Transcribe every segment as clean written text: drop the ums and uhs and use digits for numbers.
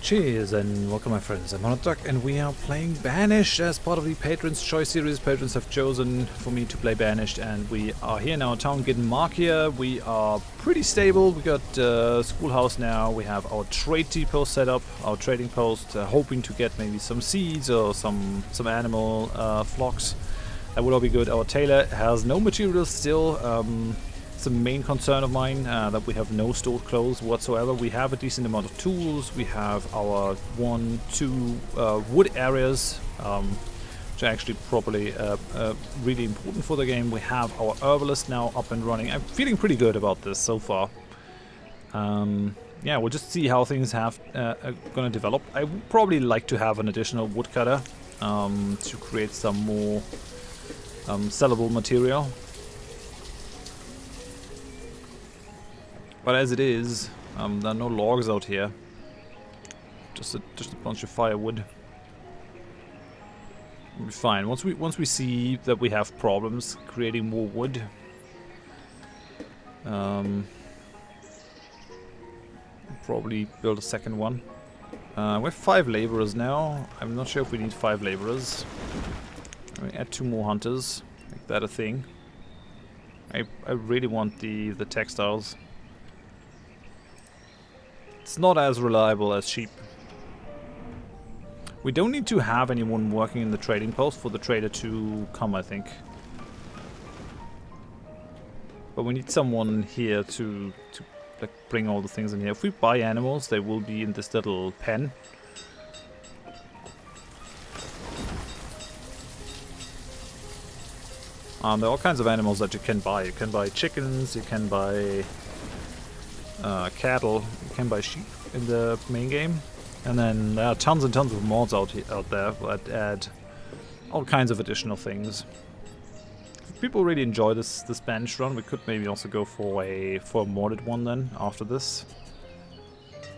Cheers and welcome my friends, I'm Horath and we are playing Banished as part of the Patrons Choice series. Patrons have chosen for me to play Banished and we are here in our town Gidmarkia. We are pretty stable, we got schoolhouse now, we have our trade depot set up, our trading post, hoping to get maybe some seeds or some animal flocks. That would all be good. Our tailor has no materials still. It's a main concern of mine, that we have no stored clothes whatsoever. We have a decent amount of tools. We have our 1-2 wood areas, which are actually probably really important for the game. We have our herbalist now up and running. I'm feeling pretty good about this so far. Yeah, we'll just see how things have gonna develop. I would probably like to have an additional woodcutter to create some more sellable material. But as it is, there are no logs out here. Just a bunch of firewood. We'll be fine. Once we see that we have problems creating more wood, probably build a second one. We have 5 laborers now. I'm not sure if we need 5 laborers. We add 2 more hunters. Make that a thing. I really want the textiles. It's not as reliable as sheep. We don't need to have anyone working in the trading post for the trader to come, I think. But we need someone here to like bring all the things in here. If we buy animals, they will be in this little pen. There are all kinds of animals that you can buy. You can buy chickens, you can buy cattle, you can buy sheep in the main game, and then there are tons and tons of mods out there that add all kinds of additional things. If people really enjoy this Banished run, we could maybe also go for a modded one then after this.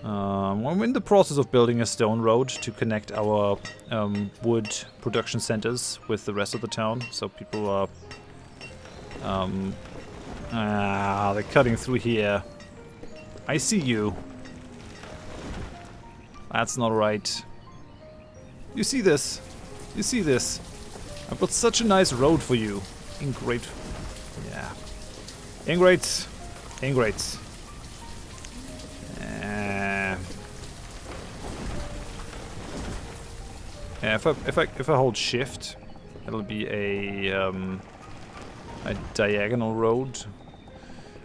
I'm in the process of building a stone road to connect our wood production centers with the rest of the town, so people are they're cutting through here. I see you. That's not right. You see this? You see this? I built such a nice road for you. Ingrate. Yeah. Ingrates. Ingrates. Yeah, if I hold shift, it'll be a diagonal road.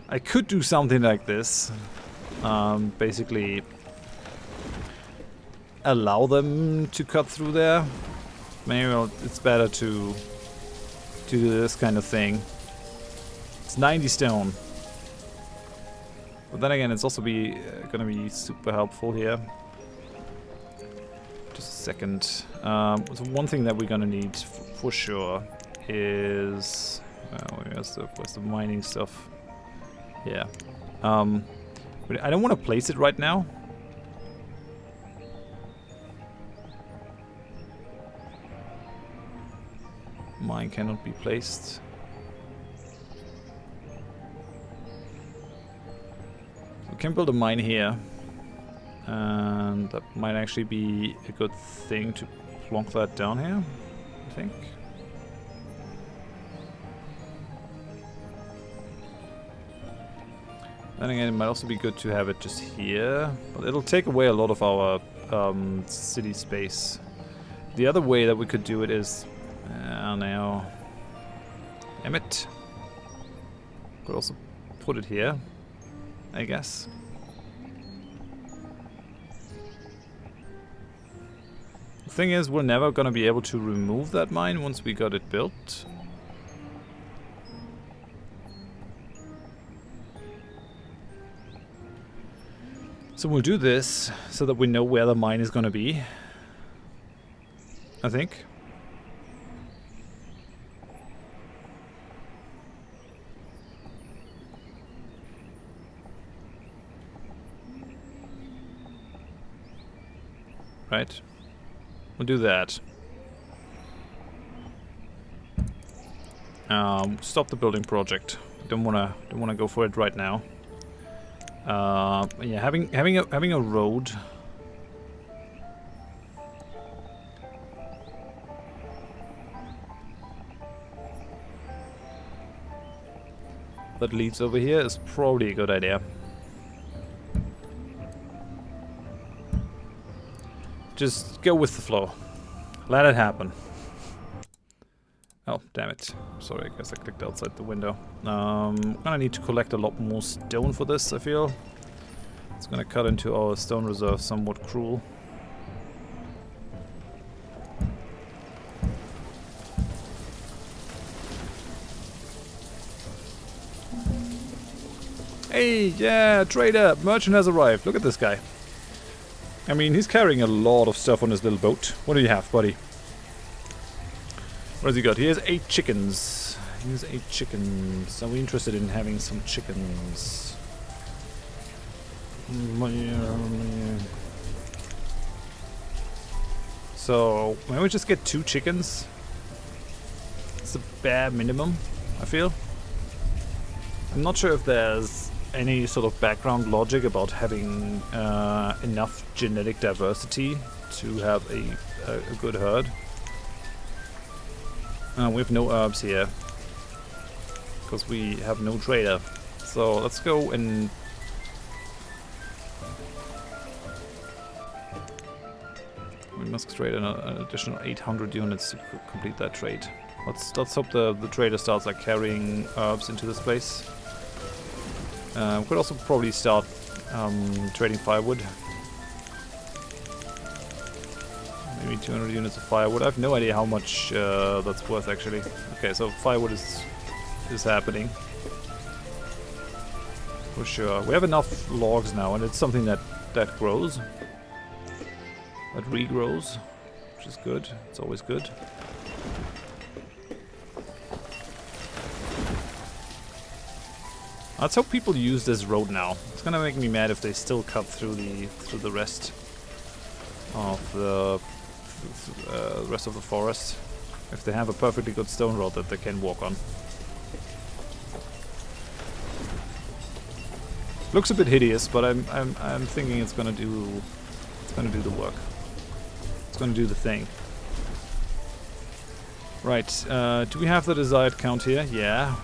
I could do something like this. Basically allow them to cut through there. Maybe it's better to do this kind of thing. It's 90 stone. But then again, it's also gonna be super helpful here. Just a second. So one thing that we're gonna need for sure is where's the mining stuff? Yeah. But I don't want to place it right now. Mine cannot be placed. We can build a mine here. And that might actually be a good thing to plonk that down here, I think. Then again, it might also be good to have it just here, but it'll take away a lot of our city space. The other way that we could do it is now. Damn it. Could also put it here, I guess. The thing is, we're never gonna be able to remove that mine once we got it built. So we'll do this so that we know where the mine is going to be, I think. Right. We'll do that. Stop the building project. Don't wanna go for it right now. Yeah, having a road that leads over here is probably a good idea. Just go with the flow. Let it happen. Oh, damn it. Sorry, I guess I clicked outside the window. I'm gonna need to collect a lot more stone for this, I feel. It's gonna cut into our stone reserve somewhat cruel. Hey, yeah, trader! Merchant has arrived. Look at this guy. I mean, he's carrying a lot of stuff on his little boat. What do you have, buddy? What has he got? He has 8 chickens. He has 8 chickens. Are we interested in having some chickens? So, maybe we just get 2 chickens? It's the bare minimum, I feel. I'm not sure if there's any sort of background logic about having enough genetic diversity to have a good herd. We have no herbs here because we have no trader. So let's go and we must trade an additional 800 units to complete that trade. Let's hope the trader starts like carrying herbs into this place. We could also probably start trading firewood. Maybe 200 units of firewood. I have no idea how much that's worth actually. Okay, so firewood is happening. For sure. We have enough logs now, and it's something that grows. That regrows, which is good. It's always good. Let's hope people use this road now. It's gonna make me mad if they still cut through the rest of the forest. If they have a perfectly good stone road that they can walk on. Looks a bit hideous, but I'm thinking it's gonna do the work. It's gonna do the thing. Right. Do we have the desired count here? Yeah.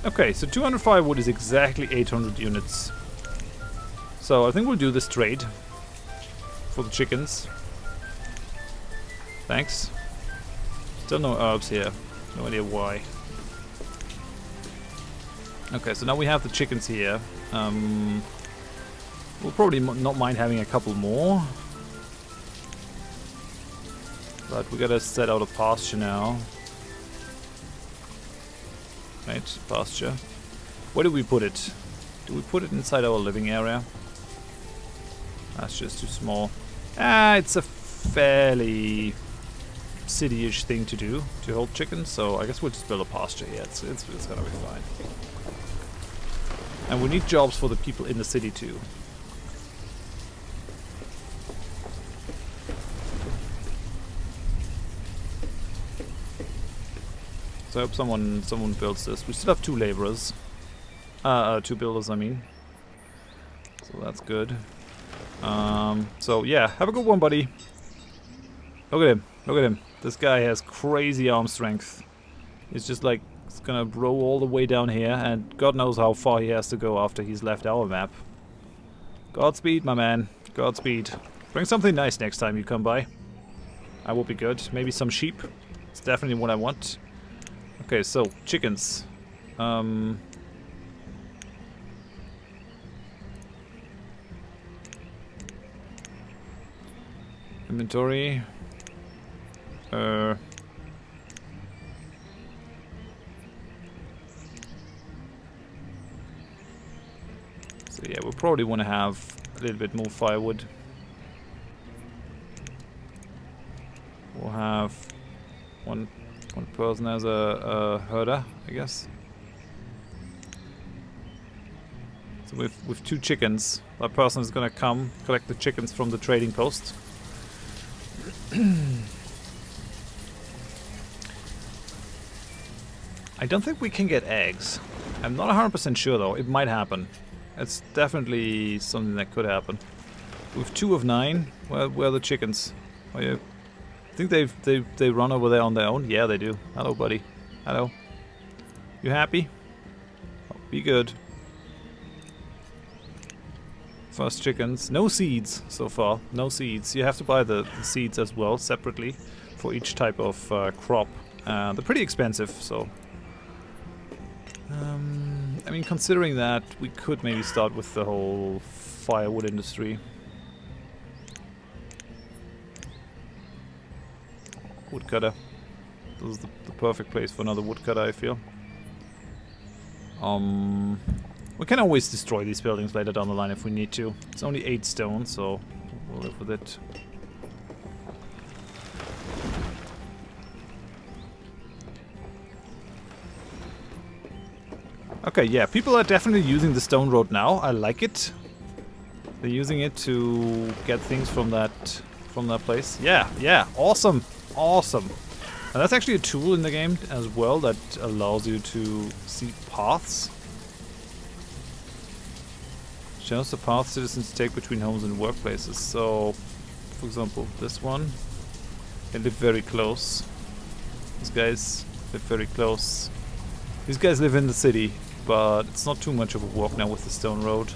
Okay, so 200 firewood is exactly 800 units. So I think we'll do this trade for the chickens. Thanks. Still no herbs here. No idea why. Okay, so now we have the chickens here. We'll probably not mind having a couple more. But we gotta set out a pasture now. Right, pasture. Where do we put it? Do we put it inside our living area? That's just too small. It's a fairly city-ish thing to do, to hold chickens, so I guess we'll just build a pasture here. It's gonna be fine. And we need jobs for the people in the city too. So I hope someone builds this. We still have 2 laborers. 2 builders, I mean. So that's good. So yeah, have a good one, buddy. Look at him. Look at him. This guy has crazy arm strength. He's just like, it's gonna roll all the way down here, and God knows how far he has to go after he's left our map. Godspeed, my man. Godspeed. Bring something nice next time you come by. That will be good. Maybe some sheep. It's definitely what I want. Okay, so chickens. Inventory. So yeah, we'll probably want to have a little bit more firewood. We'll have one person as a herder, I guess. So with 2 chickens, that person is gonna come collect the chickens from the trading post. I don't think we can get eggs. I'm not 100% sure though. It might happen. It's definitely something that could happen. With 2 of 9, where are the chickens? Are you think they run over there on their own. Yeah, they do. Hello, buddy. Hello. You happy? Oh, be good. First chickens. No seeds so far. No seeds. You have to buy the seeds as well separately for each type of crop. They're pretty expensive, so... I mean, considering that, we could maybe start with the whole firewood industry. Woodcutter. This is the perfect place for another woodcutter, I feel. We can always destroy these buildings later down the line if we need to. It's only 8 stone, so we'll live with it. Okay, yeah, people are definitely using the stone road now. I like it. They're using it to get things from that place. Yeah, yeah, awesome, awesome. And that's actually a tool in the game as well that allows you to see paths. Shows the path citizens take between homes and workplaces. So, for example, this one, they live very close. These guys live very close. These guys live in the city, but it's not too much of a walk now with the stone road.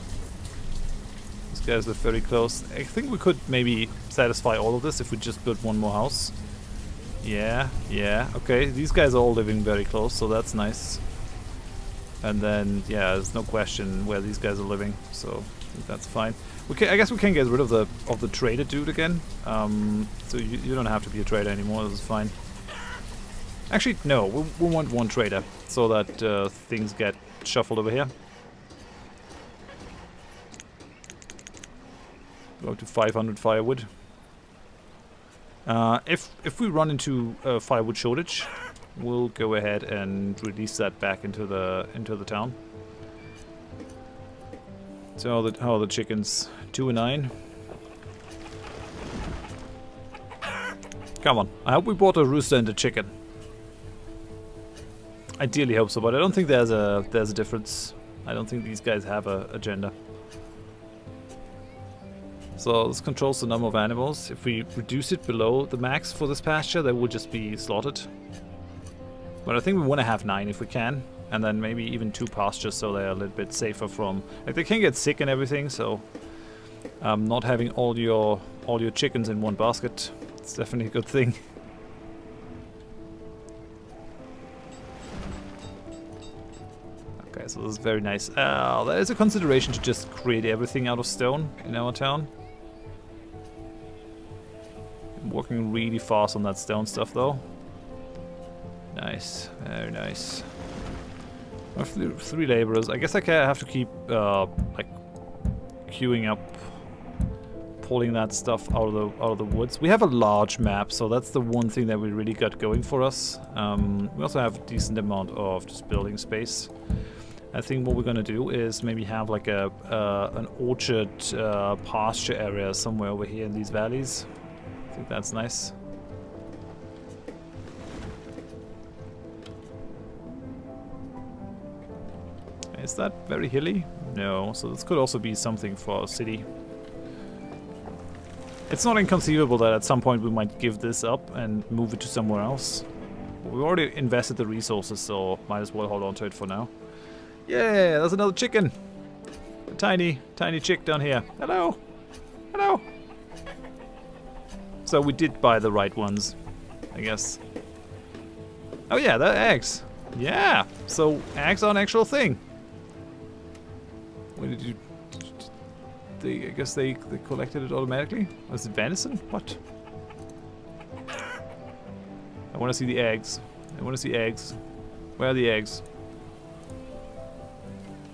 These guys live very close. I think we could maybe satisfy all of this if we just built one more house. Yeah, yeah, okay. These guys are all living very close, so that's nice. And then, yeah, there's no question where these guys are living, so I think that's fine. I guess we can get rid of the trader dude again. So you don't have to be a trader anymore. This is fine. Actually, no, we want one trader so that things get shuffled over here. Go to 500 firewood. If we run into a firewood shortage, we'll go ahead and release that back into the town. So how are the chickens? 2 and 9. Come on! I hope we bought a rooster and a chicken. Ideally hope so, but I don't think there's a difference. I don't think these guys have a agenda. So this controls the number of animals. If we reduce it below the max for this pasture, they will just be slaughtered. But I think we want to have 9 if we can, and then maybe even 2 pastures so they're a little bit safer from... Like, they can get sick and everything, so not having all your chickens in one basket, it's definitely a good thing. Okay, so this is very nice. There is a consideration to just create everything out of stone in our town. I'm working really fast on that stone stuff though. Nice, very nice. I have 3 laborers. I guess I have to keep like queuing up, pulling that stuff out of the woods. We have a large map, so that's the one thing that we really got going for us. We also have a decent amount of just building space. I think what we're gonna do is maybe have like an orchard pasture area somewhere over here in these valleys. I think that's nice. Is that very hilly? No, so this could also be something for a city. It's not inconceivable that at some point we might give this up and move it to somewhere else. But we already invested the resources, so might as well hold on to it for now. Yeah, there's another chicken. A tiny chick down here. Hello. Hello. So we did buy the right ones, I guess. Oh yeah, they're eggs. Yeah, so eggs are an actual thing. When did you... I guess they collected it automatically? Was it venison? What? I want to see the eggs. I want to see eggs. Where are the eggs?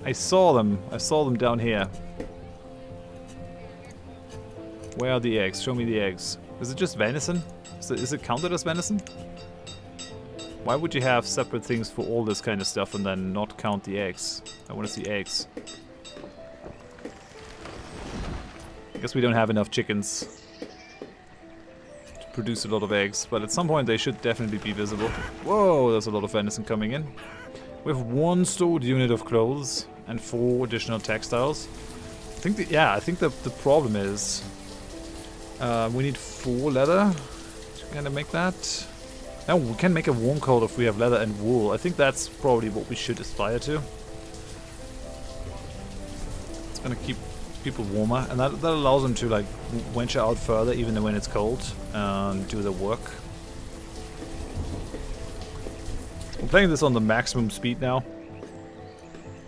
I saw them. I saw them down here. Where are the eggs? Show me the eggs. Is it just venison? Is it counted as venison? Why would you have separate things for all this kind of stuff and then not count the eggs? I want to see eggs. I guess we don't have enough chickens to produce a lot of eggs, but at some point they should definitely be visible. Whoa, there's a lot of venison coming in. We have 1 stored unit of clothes and 4 additional textiles. I think the problem is we need 4 leather to Can I make that? No, we can make a warm coat if we have leather and wool. I think that's probably what we should aspire to. It's gonna keep people warmer, and that allows them to like venture out further even when it's cold and do their work. I'm playing this on the maximum speed now,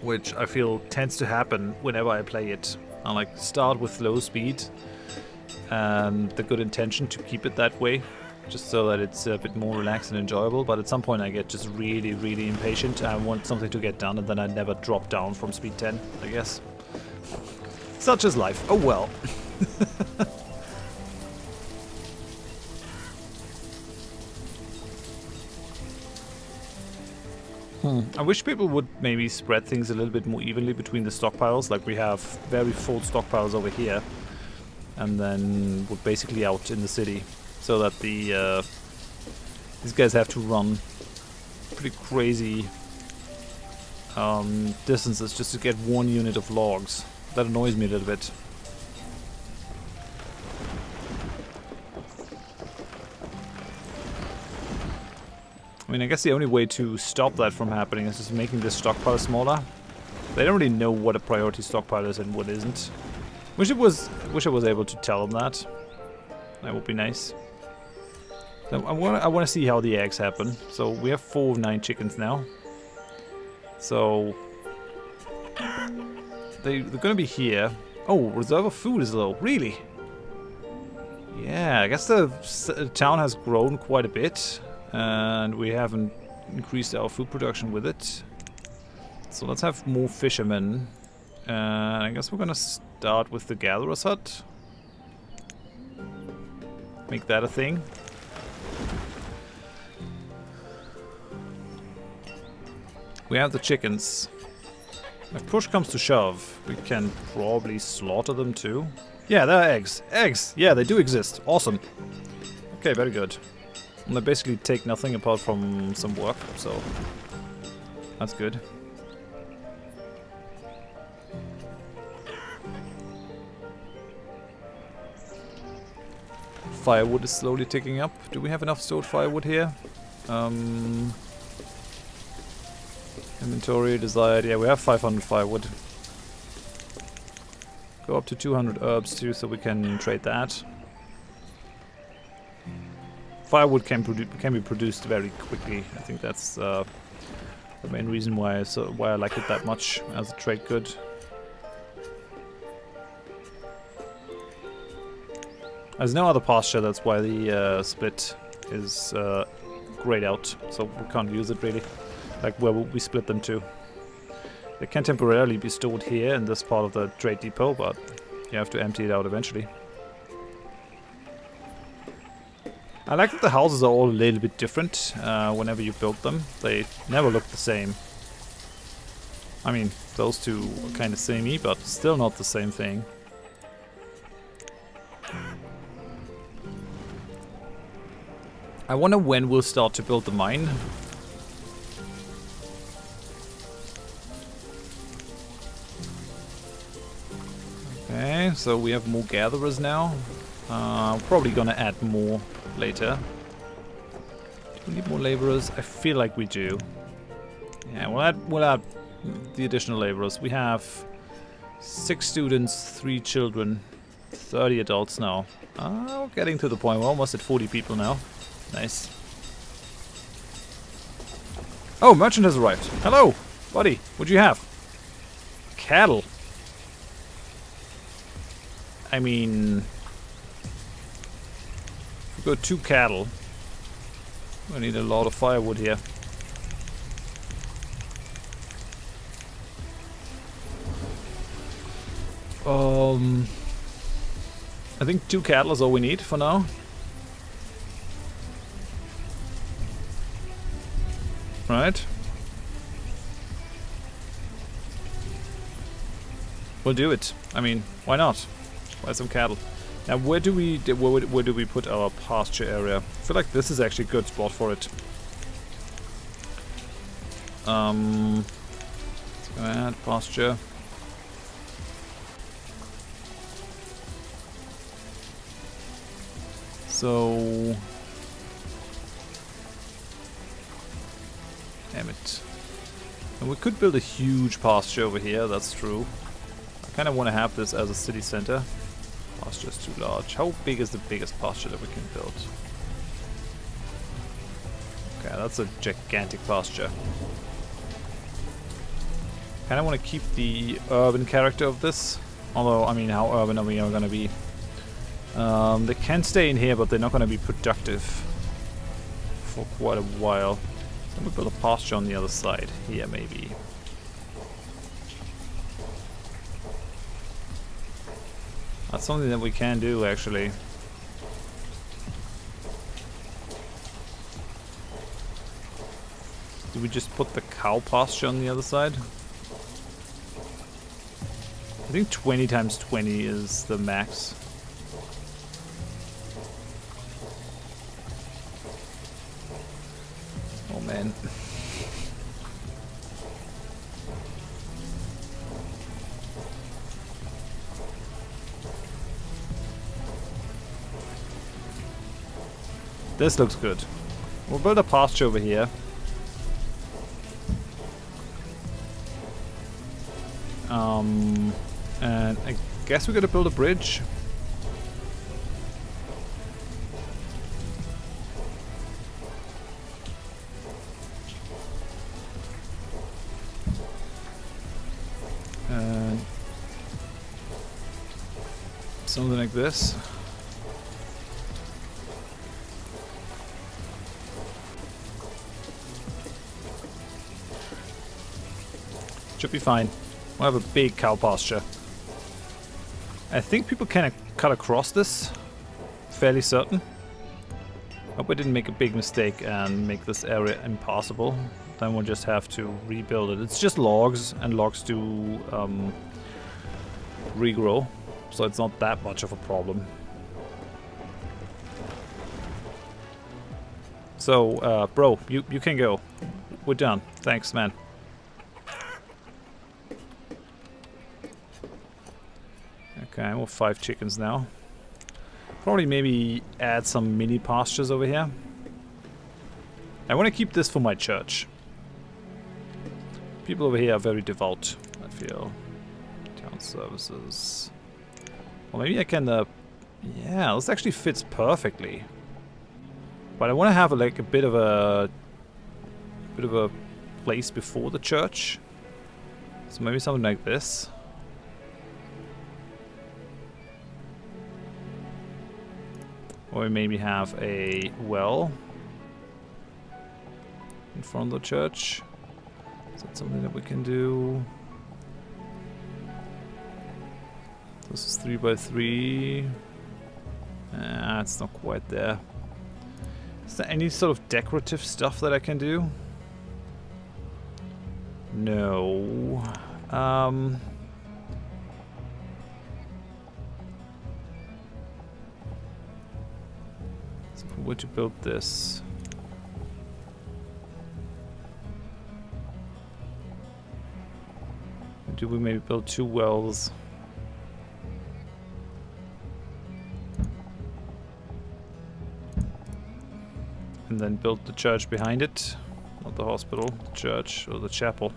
which I feel tends to happen whenever I play it. I like start with low speed and the good intention to keep it that way, just so that it's a bit more relaxed and enjoyable, but at some point I get just really, really impatient. I want something to get done, and then I never drop down from speed 10, I guess. Such is life. Oh well. I wish people would maybe spread things a little bit more evenly between the stockpiles. Like we have very full stockpiles over here, and then we're basically out in the city, so that the these guys have to run pretty crazy distances just to get one unit of logs. That annoys me a little bit. I mean, I guess the only way to stop that from happening is just making this stockpile smaller. They don't really know what a priority stockpile is and what isn't. Wish I was able to tell them that. That would be nice. So I want to see how the eggs happen. So we have 4 of 9 chickens now. So they're gonna be here. Oh, reserve of food is low. Really? Yeah, I guess the town has grown quite a bit, and we haven't increased our food production with it. So let's have more fishermen. I guess we're gonna start with the gatherer's hut. Make that a thing. We have the chickens. If push comes to shove, we can probably slaughter them too. Yeah, there are eggs. Eggs! Yeah, they do exist. Awesome. Okay, very good. And they basically take nothing apart from some work, so that's good. Firewood is slowly ticking up. Do we have enough stored firewood here? Inventory desired. Yeah, we have 500 firewood. Go up to 200 herbs too, so we can trade that. Firewood can be produced very quickly. I think that's the main reason why I like it that much as a trade good. There's no other pasture, that's why the split is grayed out, so we can't use it really. Like where we split them to. They can temporarily be stored here in this part of the trade depot, but you have to empty it out eventually. I like that the houses are all a little bit different whenever you build them. They never look the same. I mean, those two are kind of samey, but still not the same thing. I wonder when we'll start to build the mine. Okay, so we have more gatherers now. Probably gonna add more later. Do we need more laborers? I feel like we do. Yeah, we'll add the additional laborers. We have 6 students, 3 children, 30 adults now. We're getting to the point. We're almost at 40 people now. Nice. Oh, merchant has arrived. Hello, buddy. What do you have? Cattle. I mean, we've got 2 cattle. We need a lot of firewood here. I think 2 cattle is all we need for now. Right. We'll do it. I mean, why not? Buy some cattle. Now, where do we put our pasture area? I feel like this is actually a good spot for it. Let's go ahead, pasture. So Damn it. And we could build a huge pasture over here, that's true. I kind of want to have this as a city center. Pasture's too large. How big is the biggest pasture that we can build? Okay, that's a gigantic pasture. Kind of want to keep the urban character of this. Although, I mean, how urban are we going to be? They can stay in here, but they're not going to be productive for quite a while. So we build a pasture on the other side. Here, maybe. That's something that we can do, actually. Do we just put the cow pasture on the other side? I think 20 times 20 is the max. Oh man. This looks good. We'll build a pasture over here. And I guess we're gonna build a bridge. And something like this. Should be fine. We'll have a big cow pasture. I think people can cut across this. Fairly certain. Hope I didn't make a big mistake and make this area impassable. Then we'll just have to rebuild it. It's just logs, and logs do regrow. So it's not that much of a problem. So, bro, you can go. We're done. Thanks, man. Okay, we'll have 5 chickens now. Probably maybe add some mini pastures over here. I want to keep this for my church. People over here are very devout, I feel. Town services. Well, maybe I can... yeah, this actually fits perfectly. But I want to have like a bit of a place before the church. So maybe something like this. Or maybe have a well in front of the church. Is that something that we can do? This is 3 by 3. It's not quite there. Is there any sort of decorative stuff that I can do? No. So if we were to build this. Do we maybe build 2 wells? And then build the church behind it. Not the hospital, the church or the chapel.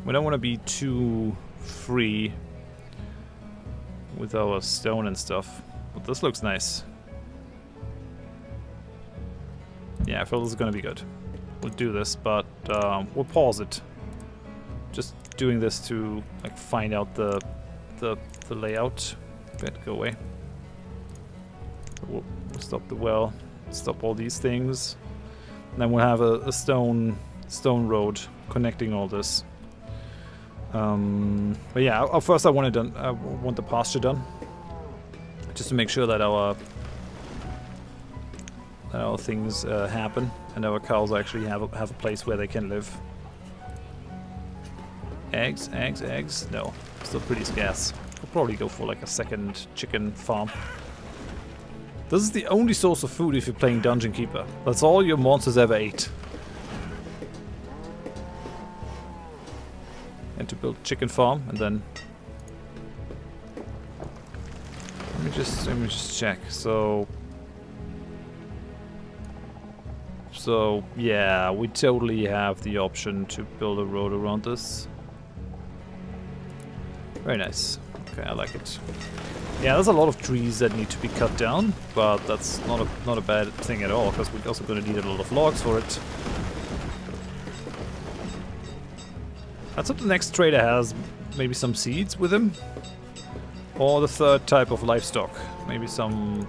We don't want to be too free with our stone and stuff. But this looks nice. Yeah, I feel this is going to be good. We'll do this, but we'll pause it. Just doing this to like find out the layout. Bit go away. We'll stop the well. Stop all these things. And then we'll have a stone road connecting all this. But yeah, first I want it done. I want the pasture done, just to make sure that our things happen and our cows actually have a place where they can live. Eggs, eggs, eggs. No, still pretty scarce. We'll probably go for like a second chicken farm. This is the only source of food if you're playing Dungeon Keeper. That's all your monsters ever ate. And to build a chicken farm, and then let me just check. So So, yeah, we totally have the option to build a road around this. Very nice. Okay, I like it. Yeah, there's a lot of trees that need to be cut down, but that's not a bad thing at all, because we're also going to need a lot of logs for it. Let's hope the next trader has maybe some seeds with him. Or the third type of livestock. Maybe some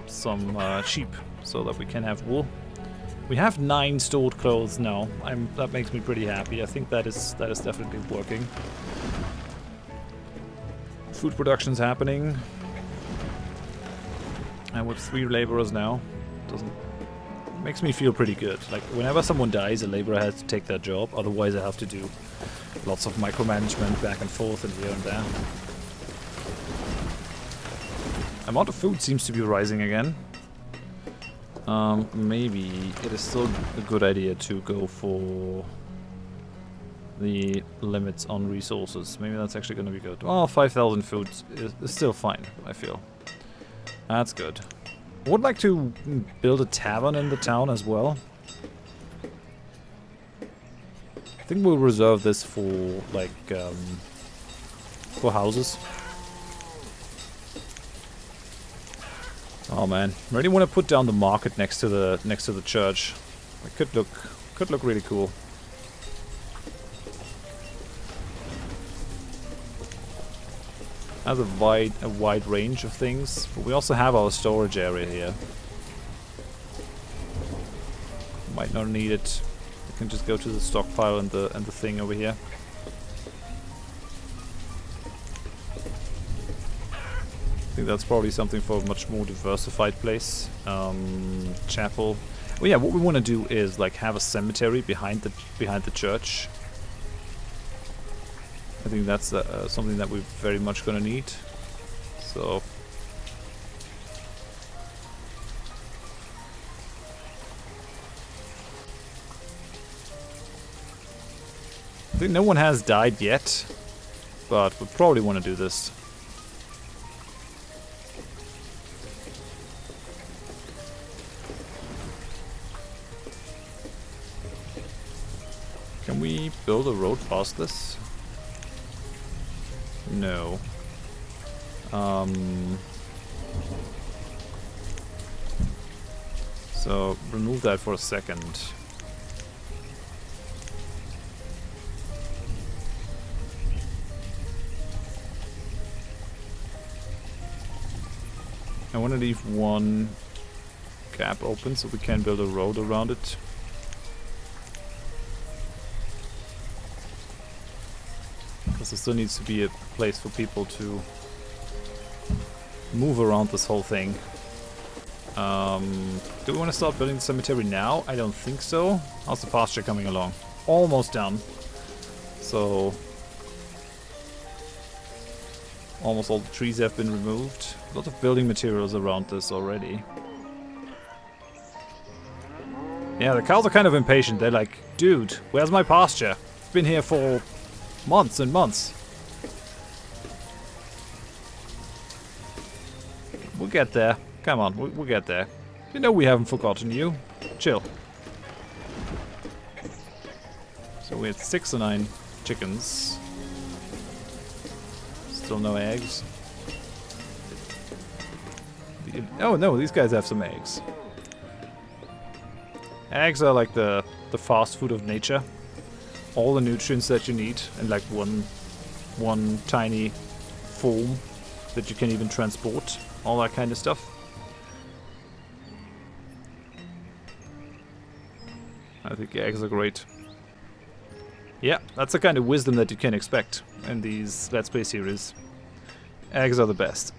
sheep, so that we can have wool. We have 9 stored clothes now. That makes me pretty happy. I think that is definitely working. Food production's happening. And with 3 laborers now, makes me feel pretty good. Like, whenever someone dies, a laborer has to take their job. Otherwise, I have to do lots of micromanagement back and forth and here and there. Amount of food seems to be rising again. Maybe it is still a good idea to go for the limits on resources. Maybe that's actually going to be good. Well, 5,000 food is still fine, I feel. That's good. I would like to build a tavern in the town as well. I think we'll reserve this for, like, for houses. Oh man, really want to put down the market next to the church. It could look really cool. Has a wide range of things, but we also have our storage area here. Might not need it. We can just go to the stockpile and the thing over here. I think that's probably something for a much more diversified place. Chapel. Well, yeah, what we want to do is like have a cemetery behind the church. I think that's something that we're very much going to need. So I think no one has died yet, but we probably want to do this. Can we build a road past this? No. So remove that for a second. I want to leave one gap open so we can build a road around it. Because there still needs to be a place for people to move around this whole thing. Do we want to start building the cemetery now? I don't think so. How's the pasture coming along? Almost done. So almost all the trees have been removed. A lot of building materials around this already. Yeah, the cows are kind of impatient. They're like, dude, where's my pasture? It's been here for months and months. We'll get there. Come on, we'll get there. You know we haven't forgotten you. Chill. So we had 6 or 9 chickens. Still no eggs. Oh no, these guys have some eggs. Eggs are like the fast food of nature. All the nutrients that you need in like one tiny form that you can even transport. All that kind of stuff. I think eggs are great. Yeah, that's the kind of wisdom that you can expect in these Let's Play series. Eggs are the best.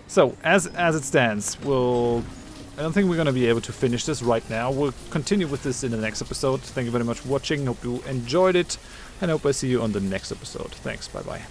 So, as it stands, I don't think we're going to be able to finish this right now. We'll continue with this in the next episode. Thank you very much for watching. Hope you enjoyed it. And hope I see you on the next episode. Thanks. Bye-bye.